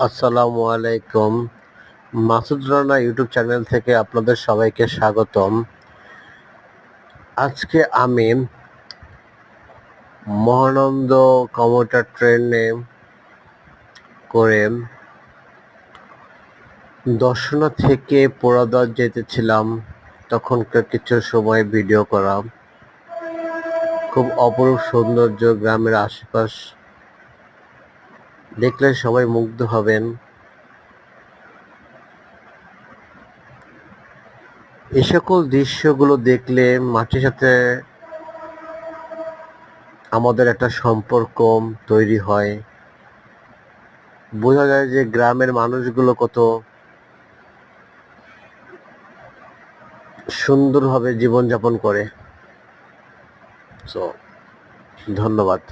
আসসালামু আলাইকুম। Masud Rana YouTube channel থেকে আপনাদের সবাইকে স্বাগতম। আজকে আমি মহানন্দ কমুটার ট্রেনে করে দর্শনা থেকে পোড়াদহ যেতেছিলাম। তখনকার কিছু সময় ভিডিও করা। খুব অপরূপ সৌন্দর্য, গ্রামের আশেপাশ দেখলে সবাই মুগ্ধ হবেন। এই সকল দৃশ্যগুলো দেখলে মাটির সাথে আমাদের একটা সম্পর্ক তৈরি হয়। বোঝা যায় যে গ্রামের মানুষগুলো কত সুন্দরভাবে জীবনযাপন করে। সো ধন্যবাদ।